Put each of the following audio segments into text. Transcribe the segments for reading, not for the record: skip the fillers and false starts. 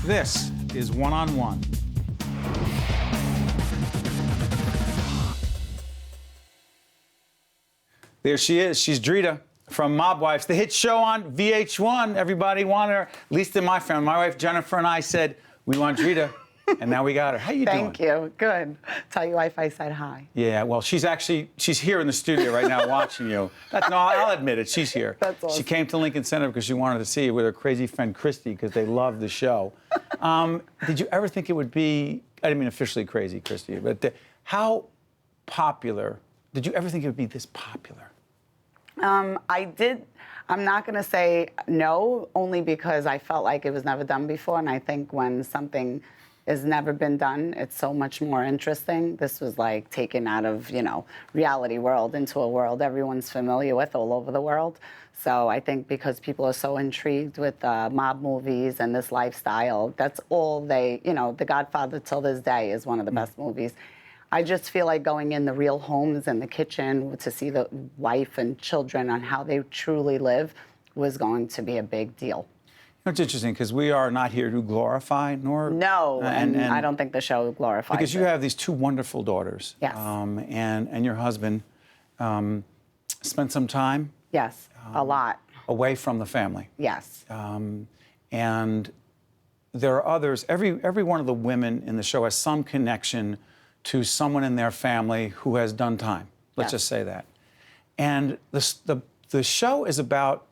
This is One on One. There she is. She's Drita from Mob Wives, the hit show on VH1. Everybody wanted her, at least in my family. My wife Jennifer and I said, we want Drita, and now we got her. How you doing? Thank you. Good. Tell your wife I said hi. Yeah, well, she's here in the studio right now watching you. No, I'll admit it, she's here. That's awesome. She came to Lincoln Center because she wanted to see you with her crazy friend Christy because they love the show. Did you ever think it would be, I didn't mean officially crazy, Christy, but how popular, did you ever think it would be this popular? I did. I'm not going to say no, only because I felt like it was never done before. And I think when something has never been done, it's so much more interesting. This was like taken out of, reality world into a world everyone's familiar with all over the world. So I think because people are so intrigued with mob movies and this lifestyle, that's all they, The Godfather till this day is one of the best movies. I just feel like going in the real homes and the kitchen to see the wife and children on how they truly live was going to be a big deal. It's interesting because we are not here to glorify nor... No, and I don't think the show glorifies because you have these two wonderful daughters. Yes. And your husband spent some time... Yes, a lot. ...away from the family. Yes. And there are others. Every one of the women in the show has some connection to someone in their family who has done time. Let's just say that. And the show is about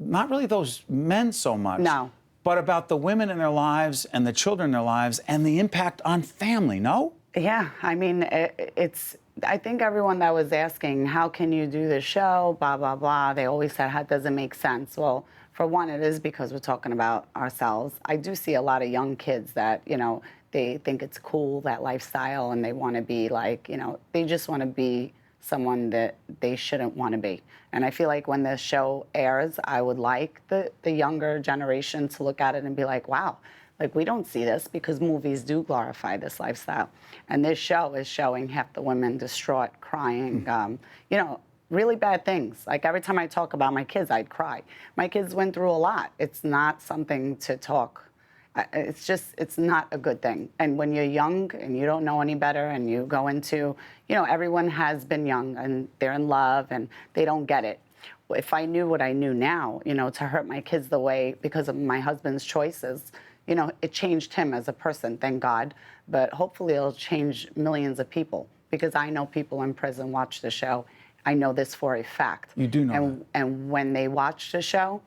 not really those men so much. No. But about the women in their lives and the children in their lives and the impact on family, no? Yeah, I mean, I think everyone that was asking, how can you do this show, blah, blah, blah, they always said, how does it make sense? Well, for one, it is because we're talking about ourselves. I do see a lot of young kids that, they think it's cool, that lifestyle, and they want to be like, they just want to be someone that they shouldn't want to be. And I feel like when this show airs, I would like the younger generation to look at it and be like, wow, like we don't see this because movies do glorify this lifestyle. And this show is showing half the women distraught, crying, really bad things. Like every time I talk about my kids, I'd cry. My kids went through a lot. It's not something to talk. It's not a good thing. And when you're young and you don't know any better and you go into, everyone has been young and they're in love and they don't get it. If I knew what I knew now, to hurt my kids the way, because of my husband's choices, it changed him as a person, thank God. But hopefully it'll change millions of people because I know people in prison watch the show. I know this for a fact. You do know that. And when they watch the show,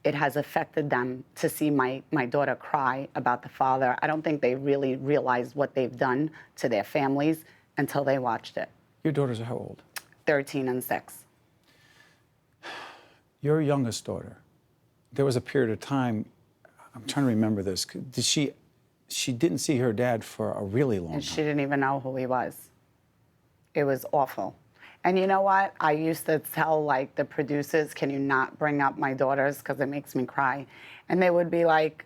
it has affected them to see my daughter cry about the father. I don't think they really realized what they've done to their families until they watched it. Your daughters are how old? 13 and 6. Your youngest daughter, there was a period of time, I'm trying to remember this, she didn't see her dad for a really long time. And she didn't even know who he was. It was awful. And you know what? I used to tell, the producers, can you not bring up my daughters because it makes me cry? And they would be like,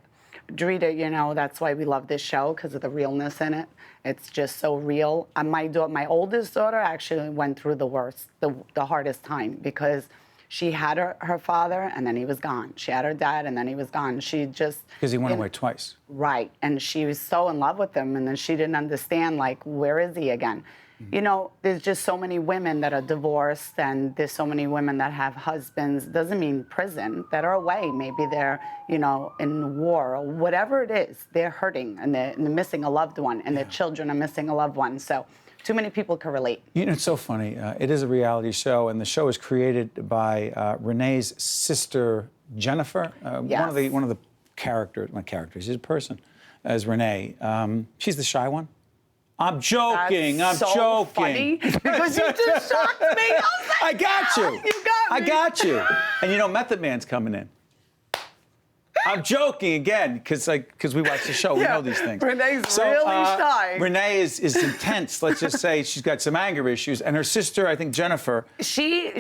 Drita, that's why we love this show, because of the realness in it. It's just so real. And my oldest daughter actually went through the worst, the hardest time, because she had her father, and then he was gone. She had her dad, and then he was gone. She just... Because he went away twice. Right. And she was so in love with him, and then she didn't understand, where is he again? There's just so many women that are divorced, and there's so many women that have husbands, doesn't mean prison, that are away. Maybe they're, in war or whatever it is. They're hurting, and they're missing a loved one, and their children are missing a loved one. So too many people can relate. It's so funny. It is a reality show, and the show is created by Renee's sister, Jennifer. Yes. One of the characters, not characters, she's a person, as Renee. She's the shy one. I'm joking. That's I'm so joking. Funny because you just shocked me. I got you. You got me. I got you. And Method Man's coming in. I'm joking again because we watch the show. We know these things. Renee's really shy. Renee is intense. Let's just say she's got some anger issues, and her sister, I think Jennifer. She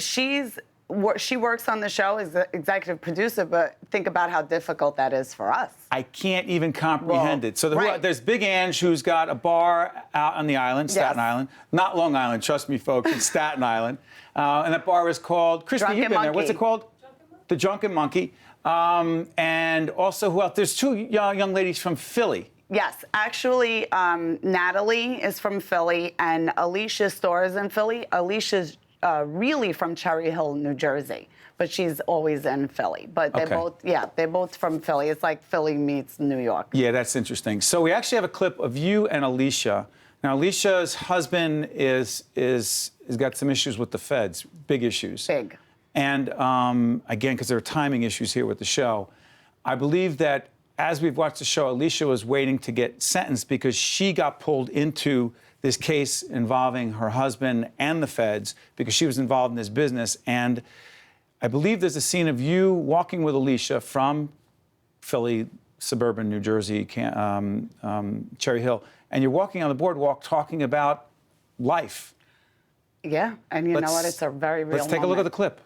works on the show as the executive producer, but think about how difficult that is for us. I can't even comprehend it. So there's Big Ange, who's got a bar out on the island, Staten Island. Not Long Island, trust me, folks, it's Staten Island. And that bar is called, Christy, you've been there. What's it called? The Drunken Monkey. And also, who else? There's two young ladies from Philly. Yes, actually, Natalie is from Philly, and Alicia stars in Philly. Alicia's really from Cherry Hill, New Jersey, but she's always in Philly. But they're both from Philly. It's like Philly meets New York. Yeah, that's interesting. So we actually have a clip of you and Alicia. Now, Alicia's husband is got some issues with the feds, big issues. Big. And again, because there are timing issues here with the show, I believe that as we've watched the show, Alicia was waiting to get sentenced because she got pulled into this case involving her husband and the feds because she was involved in this business. And I believe there's a scene of you walking with Alicia from Philly, suburban New Jersey, Cherry Hill, and you're walking on the boardwalk talking about life. Yeah, and you know what? It's a very real Let's take a look at the clip.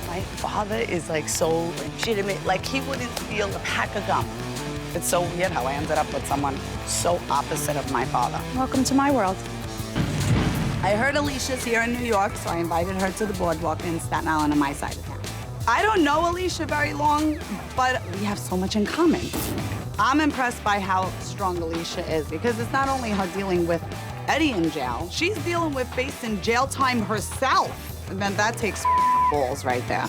My father is like so legitimate, like he wouldn't steal a pack of gum. It's so weird how I ended up with someone so opposite of my father. Welcome to my world. I heard Alicia's here in New York, so I invited her to the boardwalk in Staten Island on my side of town. I don't know Alicia very long, but we have so much in common. I'm impressed by how strong Alicia is because it's not only her dealing with Eddie in jail, she's dealing with facing jail time herself. And then that takes balls right there.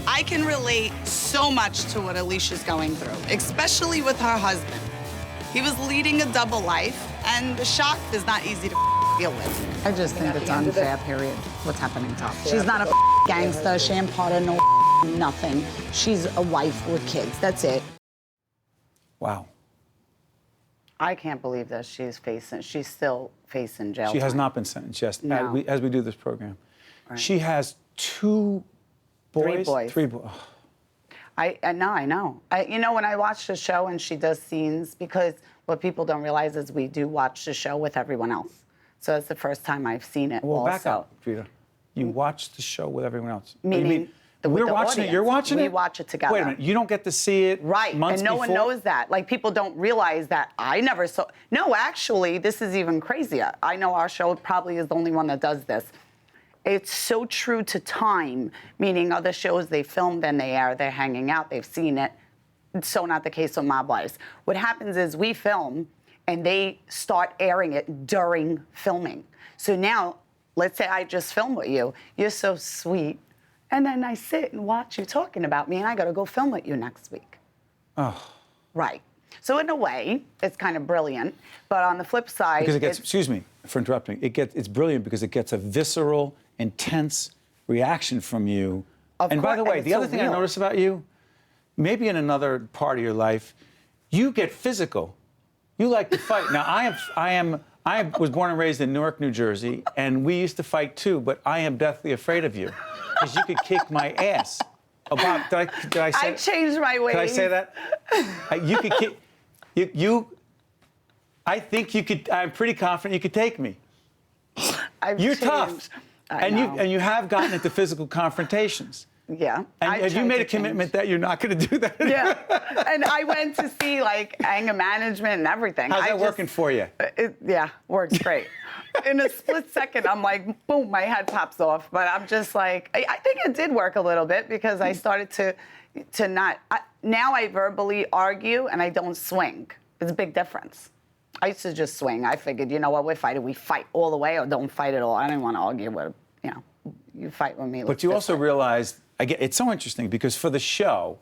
I can relate so much to what Alicia's going through, especially with her husband. He was leading a double life, and the shock is not easy to deal with. I just think it's unfair, period, what's happening to her. She's not a gangster, she ain't part of no nothing. She's a wife with kids, that's it. Wow. I can't believe that she's still facing jail She has time. not been sentenced, yes, No. as we do this program. Right. She has two boys? Three boys. Three boys. I know. You know, when I watch the show and she does scenes, because what people don't realize is we do watch the show with everyone else. So it's the first time I've seen it. Well, also. back up, Drita. You watch the show with everyone else. Meaning we're the watching it. audience. You're watching it. We watch it together. Wait a minute. You don't get to see it right, months and no before? one knows that. Like, people don't realize that I never saw. No, actually, this is even crazier. I know our show probably is the only one that does this. It's so true to time, meaning other shows they film, then they air, they're hanging out, they've seen it. It's so not the case with Mob Wives. What happens is we film, and they start airing it during filming. So now, let's say I just filmed with you. You're so sweet. And then I sit and watch you talking about me, and I got to go film with you next week. Oh. Right. So in a way, it's kind of brilliant. But on the flip side, Because it gets, excuse me for interrupting, it's brilliant because it gets a visceral, intense reaction from you. And by the way, the other thing I noticed about you, maybe in another part of your life, you get physical. You like to fight. Now, I was born and raised in Newark, New Jersey, and we used to fight too, but I am deathly afraid of you because you could kick my ass. Oh, Bob, did I say? I changed my ways. Did I say that? You could kick. I think you could. I'm pretty confident you could take me. You're tough, and you have gotten into physical confrontations. Yeah. And have you made a commitment that you're not going to do that? Yeah. And I went to see like anger management and everything. How's that working for you? Yeah, works great. In a split second, I'm like, boom, my head pops off. But I'm just like, I think it did work a little bit because I started to not. Now I verbally argue and I don't swing. It's a big difference. I used to just swing. I figured, you know what, we're fighting. We fight all the way or don't fight at all. I didn't want to argue with, you fight with me. But you also realized, again, it's so interesting because for the show,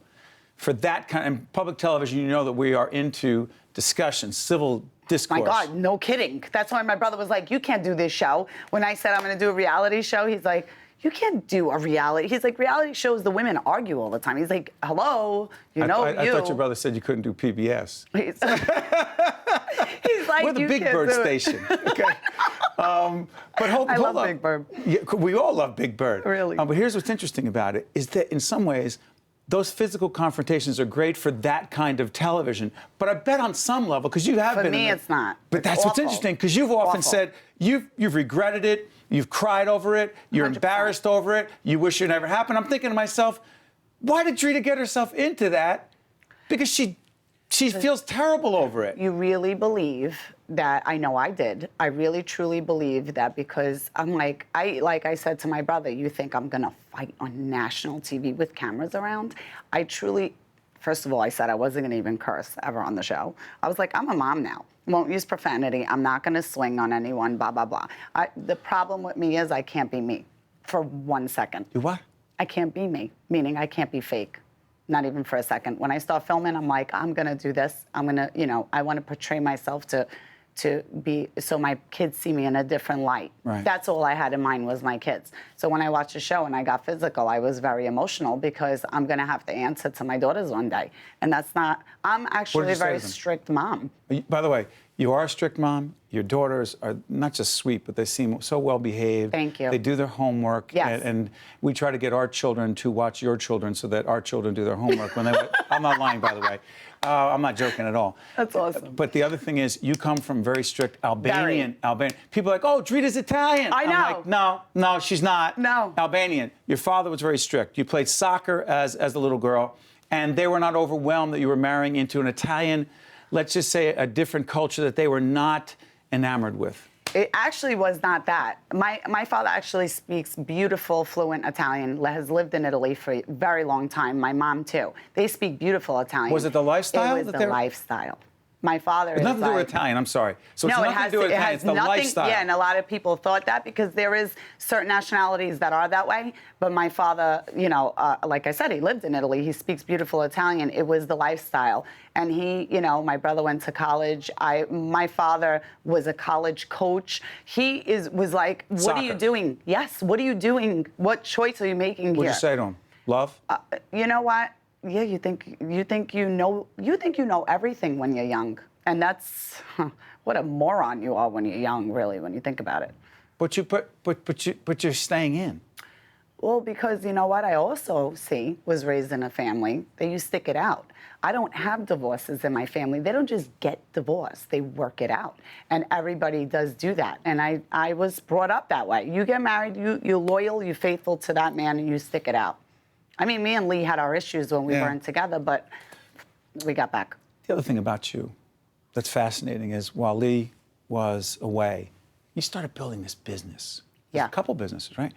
for that kind of public television, you know that we are into discussion, civil discourse. My God, no kidding. That's why my brother was like, you can't do this show. When I said I'm going to do a reality show, he's like, you can't do a reality. He's like, reality shows, the women argue all the time. He's like, hello, I thought your brother said you couldn't do PBS. He's like, we're the Big Bird station. Okay. But hold love on. Big Bird. Yeah, we all love Big Bird. Really. But here's what's interesting about it is that in some ways, those physical confrontations are great for that kind of television. But I bet on some level, because you have been. For me, it's not. But that's what's interesting, because you've often said you've regretted it, you've cried over it, you're 100%. embarrassed over it, you wish it never happened. I'm thinking to myself, why did Drita get herself into that? Because she feels terrible over it. You really believe that, I know I did. I really, truly believe that because I'm like I said to my brother, you think I'm going to like on national TV with cameras around, I truly, first of all, I said I wasn't going to even curse ever on the show. I was like, I'm a mom now. Won't use profanity. I'm not going to swing on anyone, blah, blah, blah. The problem with me is I can't be me for 1 second. You what? I can't be me, meaning I can't be fake. Not even for a second. When I start filming, I'm like, I'm going to do this. I'm going to, you know, I want to portray myself to be, so my kids see me in a different light. Right. That's all I had in mind was my kids. So when I watched the show and I got physical, I was very emotional because I'm going to have to answer to my daughters one day. And that's not, I'm actually a very strict mom. By the way, you are a strict mom. Your daughters are not just sweet, but they seem so well behaved. Thank you. They do their homework. Yes. And we try to get our children to watch your children so that our children do their homework when they. I'm not lying, by the way. I'm not joking at all. That's awesome. But the other thing is, you come from very strict Albanian. People are like, oh, Drita's Italian. I know. I'm like, no, she's not. No. Albanian. Your father was very strict. You played soccer as a little girl, and they were not overwhelmed that you were marrying into an Italian, let's just say a different culture that they were not enamored with. It actually was not that. My father actually speaks beautiful, fluent Italian, has lived in Italy for a very long time. My mom, too. They speak beautiful Italian. Was it the lifestyle? It was the lifestyle. My father is nothing to do with Italian, I'm sorry. So it's no, nothing to do with Italian, it's the lifestyle. Yeah, and a lot of people thought that because there is certain nationalities that are that way. But my father, you know, like I said, he lived in Italy. He speaks beautiful Italian. It was the lifestyle. And he, you know, my brother went to college. My father was a college coach. He was like, what Soccer. are you doing? Yes, what are you doing? What choice are you making here? What'd you say to him? Love? You know what? Yeah, you think you know everything when you're young, and that's what a moron you are when you're young, really, when you think about it. But you're staying in. Well, because you know what I also was raised in a family that you stick it out. I don't have divorces in my family. They don't just get divorced. They work it out. And everybody does do that. And I was brought up that way. You get married, you're loyal, you're faithful to that man, and you stick it out. I mean, me and Lee had our issues when we weren't together, but we got back. The other thing about you that's fascinating is while Lee was away, you started building this business. Yeah. A couple businesses, right?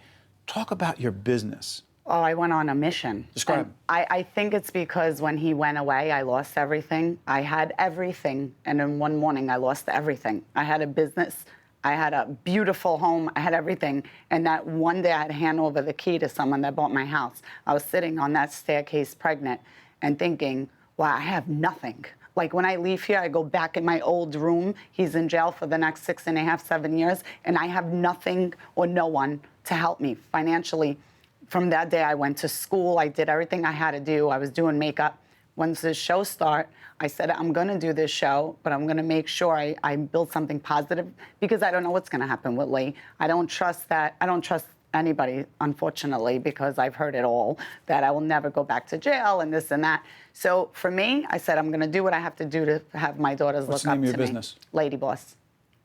Talk about your business. Oh, I went on a mission. Describe. I think it's because when he went away, I lost everything. I had everything, and in one morning, I lost everything. I had a business. I had a beautiful home. I had everything. And that one day I had to hand over the key to someone that bought my house. I was sitting on that staircase pregnant and thinking, wow, I have nothing. Like when I leave here, I go back in my old room. He's in jail for the next 6.5, 7 years. And I have nothing or no one to help me financially. From that day, I went to school. I did everything I had to do. I was doing makeup. Once the show started, I said, I'm going to do this show, but I'm going to make sure I build something positive because I don't know what's going to happen with Lee. I don't trust anybody, unfortunately, because I've heard it all, that I will never go back to jail and this and that. So for me, I said, I'm going to do what I have to do to have my daughters look up to me. What's the name of your business? Lady Boss.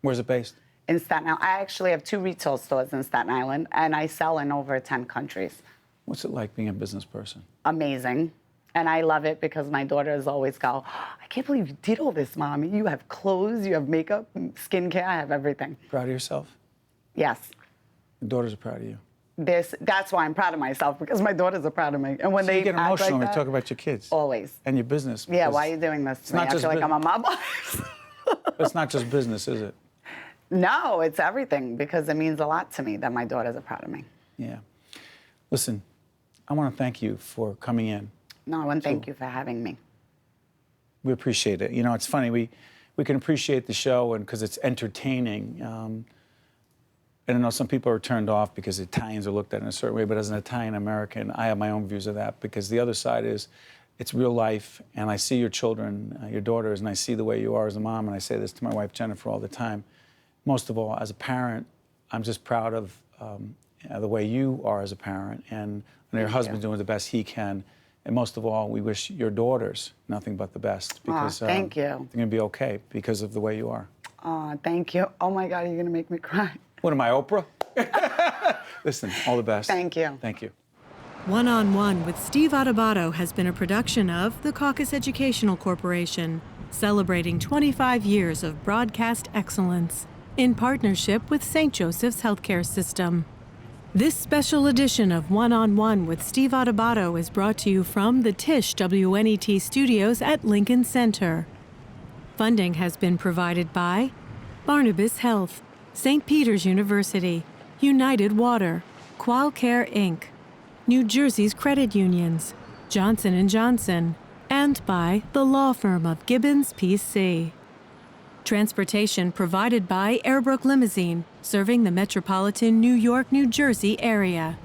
Where's it based? In Staten Island. I actually have 2 retail stores in Staten Island, and I sell in over 10 countries. What's it like being a business person? Amazing. And I love it because my daughters always go, I can't believe you did all this, Mommy. You have clothes, you have makeup, skincare, I have everything. Proud of yourself? Yes. Your daughters are proud of you. That's why I'm proud of myself, because my daughters are proud of me. And when So they you get emotional when like we talk about your kids. Always. And your business. Yeah, why are you doing this to me? I feel like I'm a mob boss. It's not just business, is it? No, it's everything, because it means a lot to me that my daughters are proud of me. Yeah. Listen, I want to thank you for coming in. No, I want to thank you for having me. We appreciate it. You know, it's funny, we can appreciate the show and because it's entertaining. And I know some people are turned off because Italians are looked at in a certain way, but as an Italian-American, I have my own views of that because the other side is it's real life, and I see your children, your daughters, and I see the way you are as a mom, and I say this to my wife, Jennifer, all the time. Most of all, as a parent, I'm just proud of the way you are as a parent, and your husband's doing the best he can. And most of all, we wish your daughters nothing but the best because thank you. they're going to be okay because of the way you are. Thank you. Oh, my God, you're going to make me cry. What am I, Oprah? Listen, all the best. Thank you. Thank you. One-on-One with Steve Adubato has been a production of the Caucus Educational Corporation, celebrating 25 years of broadcast excellence in partnership with St. Joseph's Healthcare System. This special edition of One-on-One with Steve Adubato is brought to you from the Tisch WNET studios at Lincoln Center. Funding has been provided by Barnabas Health, St. Peter's University, United Water, Qualcare Inc., New Jersey's Credit Unions, Johnson & Johnson, and by the law firm of Gibbons, P.C. Transportation provided by Airbrook Limousine, serving the metropolitan New York, New Jersey area.